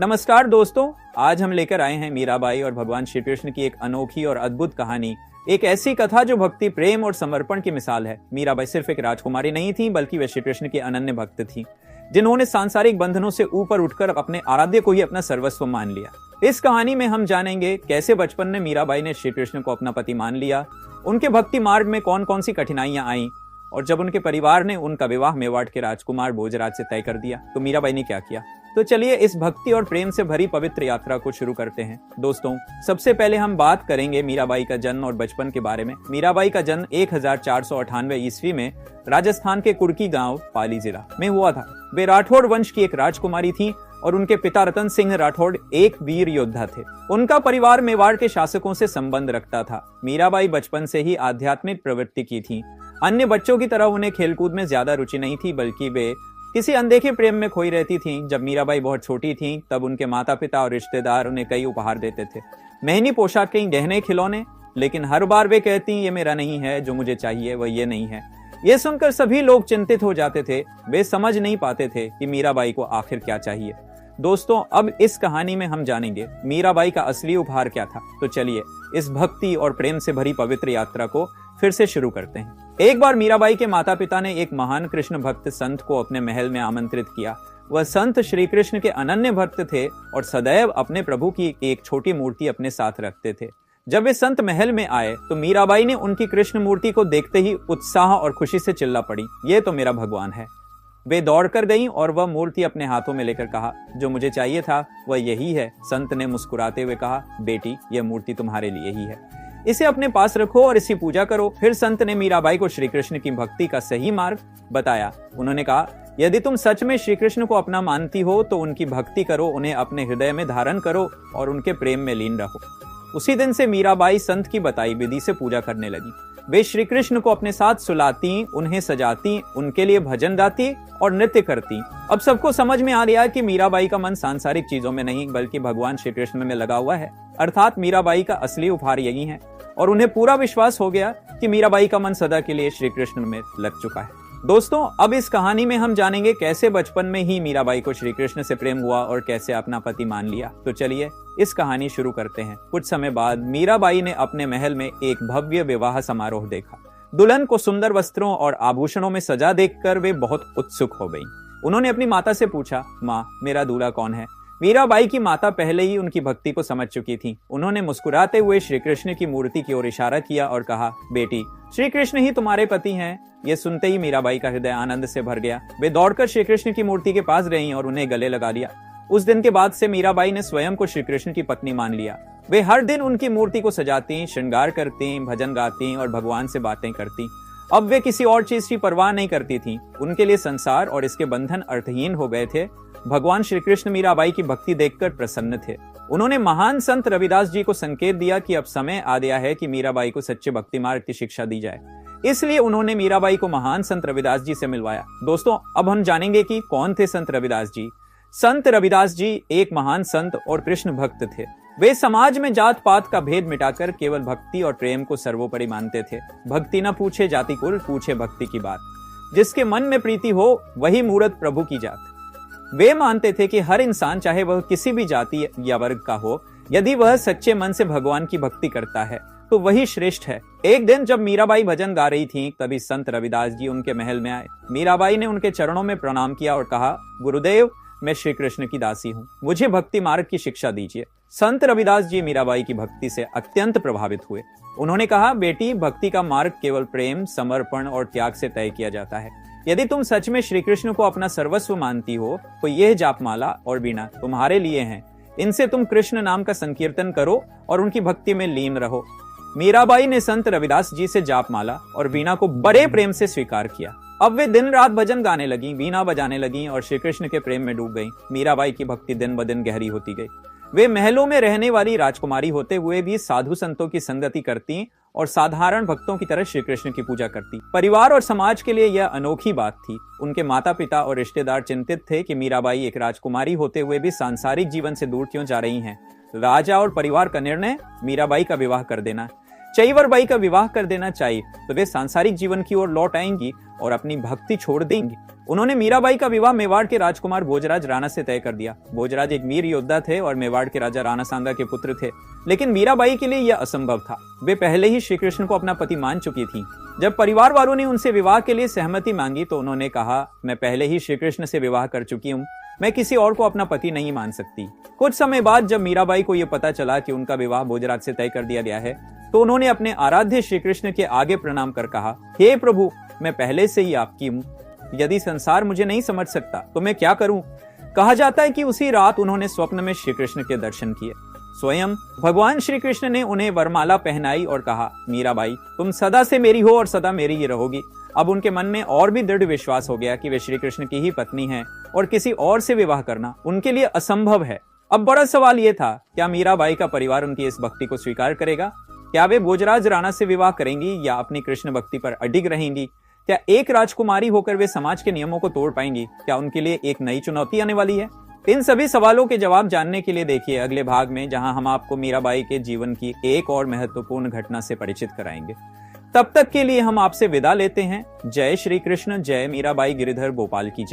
नमस्कार दोस्तों, आज हम लेकर आए हैं मीराबाई और भगवान श्री कृष्ण की एक अनोखी और अद्भुत कहानी। एक ऐसी कथा जो भक्ति, प्रेम और समर्पण की मिसाल है। मीराबाई सिर्फ एक राजकुमारी नहीं थी, बल्कि वे श्री कृष्ण की अनन्य भक्त थी, जिन्होंने सांसारिक बंधनों से ऊपर उठकर अपने आराध्य को ही अपना सर्वस्व मान लिया। इस कहानी में हम जानेंगे कैसे बचपन में मीराबाई ने श्री कृष्ण को अपना पति मान लिया, उनके भक्ति मार्ग में कौन कौन सी कठिनाइयां आईं, और जब उनके परिवार ने उनका विवाह मेवाड़ के राजकुमार भोजराज से तय कर दिया तो मीराबाई ने क्या किया। तो चलिए इस भक्ति और प्रेम से भरी पवित्र यात्रा को शुरू करते हैं। दोस्तों, सबसे पहले हम बात करेंगे मीराबाई का जन्म और बचपन के बारे में। मीराबाई का जन्म 1498 ईस्वी में राजस्थान के कुर्की गांव पाली जिला में हुआ था। वे राठौड़ वंश की एक राजकुमारी थी और उनके पिता रतन सिंह राठौड़ एक वीर योद्धा थे। उनका परिवार मेवाड़ के शासकों से संबंध रखता था। मीराबाई बचपन से ही आध्यात्मिक प्रवृत्ति की थी। अन्य बच्चों की तरह उन्हें खेलकूद में ज्यादा रुचि नहीं थी, बल्कि वे किसी अनदेखे प्रेम में खोई रहती थीं। जब मीराबाई बहुत छोटी थीं, तब उनके माता पिता और रिश्तेदार उन्हें कई उपहार देते थे, महंगी पोशाकें, गहने, खिलौने, लेकिन हर बार वे कहती ये मेरा नहीं है, जो मुझे चाहिए वह ये नहीं है। ये सुनकर सभी लोग चिंतित हो जाते थे। वे समझ नहीं पाते थे कि मीराबाई को आखिर क्या चाहिए। दोस्तों, अब इस कहानी में हम जानेंगे मीराबाई का असली उपहार क्या था। तो चलिए इस भक्ति और प्रेम से भरी पवित्र यात्रा को फिर से शुरू करते हैं। एक बार मीराबाई के माता पिता ने एक महान कृष्ण भक्त संत को अपने महल में आमंत्रित किया। वह संत श्री कृष्ण के अनन्य भक्त थे और सदैव अपने प्रभु की एक छोटी मूर्ति अपने साथ रखते थे। जब वे संत महल में आए तो मीराबाई ने उनकी कृष्ण मूर्ति को देखते ही उत्साह और खुशी से चिल्ला पड़ी, ये तो मेरा भगवान है। वे दौड़कर गईं और वह मूर्ति अपने हाथों में लेकर कहा, जो मुझे चाहिए था वह यही है। संत ने मुस्कुराते हुए कहा, बेटी, यह मूर्ति तुम्हारे लिए ही है, इसे अपने पास रखो और इसकी पूजा करो। फिर संत ने मीराबाई को श्री कृष्ण की भक्ति का सही मार्ग बताया। उन्होंने कहा, यदि तुम सच में श्री कृष्ण को अपना मानती हो तो उनकी भक्ति करो, उन्हें अपने हृदय में धारण करो और उनके प्रेम में लीन रहो। उसी दिन से मीराबाई संत की बताई विधि से पूजा करने लगी। वे श्री कृष्ण को अपने साथ सुलाती, उन्हें सजाती, उनके लिए भजन गाती और नृत्य करती। अब सबको समझ में आ गया कि मीराबाई का मन सांसारिक चीजों में नहीं, बल्कि भगवान श्री कृष्ण में लगा हुआ है। अर्थात मीराबाई का असली उपहार यही है, और उन्हें पूरा विश्वास हो गया कि मीराबाई का मन सदा के लिए श्री कृष्ण में लग चुका है। दोस्तों, अब इस कहानी में हम जानेंगे कैसे बचपन में ही मीराबाई को श्री कृष्ण से प्रेम हुआ और कैसे अपना पति मान लिया। तो चलिए इस कहानी शुरू करते हैं। कुछ समय बाद मीराबाई ने अपने महल में एक भव्य विवाह समारोह देखा। दुल्हन को सुंदर वस्त्रों और आभूषणों में सजा देखकर वे बहुत उत्सुक हो गईं। उन्होंने अपनी माता से पूछा, माँ, मेरा दूल्हा कौन है? मीराबाई की माता पहले ही उनकी भक्ति को समझ चुकी थी। उन्होंने मुस्कुराते हुए श्री कृष्ण की मूर्ति की ओर इशारा किया और कहा, बेटी, श्री कृष्ण ही तुम्हारे पति हैं। ये सुनते ही मीराबाई का हृदय आनंद से भर गया। वे दौड़कर श्री कृष्ण की मूर्ति के पास गईं और उन्हें गले लगा लिया। उस दिन के बाद से मीराबाई ने स्वयं को श्री कृष्ण की पत्नी मान लिया। वे हर दिन उनकी मूर्ति को सजाती, श्रृंगार करती, भजन गाती और भगवान से बातें करती। अब वे किसी और चीज की परवाह नहीं करती थीं। उनके लिए संसार और इसके बंधन अर्थहीन हो गए थे। भगवान श्री कृष्ण मीराबाई की भक्ति देखकर प्रसन्न थे। उन्होंने महान संत रविदास जी को संकेत दिया कि अब समय आ गया है कि मीराबाई को सच्चे भक्ति मार्ग की शिक्षा दी जाए। इसलिए उन्होंने मीराबाई को महान संत रविदास जी से मिलवाया। दोस्तों, अब हम जानेंगे कि कौन थे संत रविदास जी। संत रविदास जी एक महान संत और कृष्ण भक्त थे। वे समाज में जात पात का भेद मिटाकर केवल भक्ति और प्रेम को सर्वोपरि मानते थे। भक्ति न पूछे जाति कुल, पूछे भक्ति की बात। जिसके मन में प्रीति हो वही मूरत प्रभु की जात। वे मानते थे कि हर इंसान, चाहे वह किसी भी जाति या वर्ग का हो, यदि वह सच्चे मन से भगवान की भक्ति करता है तो वही श्रेष्ठ है। एक दिन जब मीराबाई भजन गा रही थीं, तभी संत रविदास जी उनके महल में आए। मीराबाई ने उनके चरणों में प्रणाम किया और कहा, गुरुदेव, मैं श्री कृष्ण की दासी हूँ, मुझे भक्ति मार्ग की शिक्षा दीजिए। संत रविदास जी मीराबाई की भक्ति से अत्यंत प्रभावित हुए। उन्होंने कहा, बेटी, भक्ति का मार्ग केवल प्रेम, समर्पण और त्याग से तय किया जाता है। यदि तुम सच में श्री कृष्ण को अपना सर्वस्व मानती हो तो यह जापमाला और वीणा तुम्हारे लिए हैं। इनसे तुम कृष्ण नाम का संकीर्तन करो और उनकी भक्ति में लीन रहो। मीराबाई ने संत रविदास जी से जापमाला और वीणा को बड़े प्रेम से स्वीकार किया। अब वे दिन रात भजन गाने लगी, वीणा बजाने लगी और श्री कृष्ण के प्रेम में डूब गईं। मीराबाई की भक्ति दिन ब दिन गहरी होती गई। वे महलों में रहने वाली राजकुमारी होते हुए भी साधु संतों की संगति करती और साधारण भक्तों की तरह श्री कृष्ण की पूजा करती। परिवार और समाज के लिए यह अनोखी बात थी। उनके माता पिता और रिश्तेदार चिंतित थे कि मीराबाई एक राजकुमारी होते हुए भी सांसारिक जीवन से दूर क्यों जा रही हैं। राजा और परिवार का निर्णय मीराबाई का विवाह कर देना, चईवरबाई का विवाह कर देना चाहिए तो वे सांसारिक जीवन की ओर लौट आएंगी और अपनी भक्ति छोड़ देंगी। उन्होंने मीराबाई का विवाह मेवाड़ के राजकुमार भोजराज राणा से तय कर दिया। भोजराज एक वीर योद्धा थे और मेवाड़ के राजा राणा सांगा के पुत्र थे, लेकिन मीराबाई के लिए यह असंभव था। वे पहले ही श्री कृष्ण को अपना पति मान चुकी थी। जब परिवार वालों ने उनसे विवाह के लिए सहमति मांगी तो उन्होंने कहा, मैं पहले ही श्री कृष्ण से विवाह कर चुकी हूँ, मैं किसी और को अपना पति नहीं मान सकती। कुछ समय बाद जब मीराबाई को यह पता चला कि उनका विवाह भोजराज से तय कर दिया गया है, तो उन्होंने अपने आराध्य श्री कृष्ण के आगे प्रणाम कर कहा, हे प्रभु, मैं पहले से ही आपकी हूँ। यदि संसार मुझे नहीं समझ सकता तो मैं क्या करूं? कहा जाता है कि उसी रात उन्होंने स्वप्न में श्री कृष्ण के दर्शन किए। स्वयं भगवान श्री कृष्ण ने उन्हें वरमाला पहनाई और कहा, मीराबाई, तुम सदा से मेरी हो और सदा मेरी ही रहोगी। अब उनके मन में और भी दृढ़ विश्वास हो गया कि वे श्री कृष्ण की ही पत्नी हैं और किसी और से विवाह करना उनके लिए असंभव है। अब बड़ा सवाल यह था, क्या मीराबाई का परिवार उनकी इस भक्ति को स्वीकार करेगा? क्या वे भोजराज राणा से विवाह करेंगी या अपनी कृष्ण भक्ति पर अडिग रहेंगी? क्या एक राजकुमारी होकर वे समाज के नियमों को तोड़ पाएंगी? क्या उनके लिए एक नई चुनौती आने वाली है? इन सभी सवालों के जवाब जानने के लिए देखिए अगले भाग में, जहां हम आपको मीराबाई के जीवन की एक और महत्वपूर्ण घटना से परिचित कराएंगे। तब तक के लिए हम आपसे विदा लेते हैं। जय श्री कृष्ण, जय मीराबाई गिरिधर गोपाल की जय।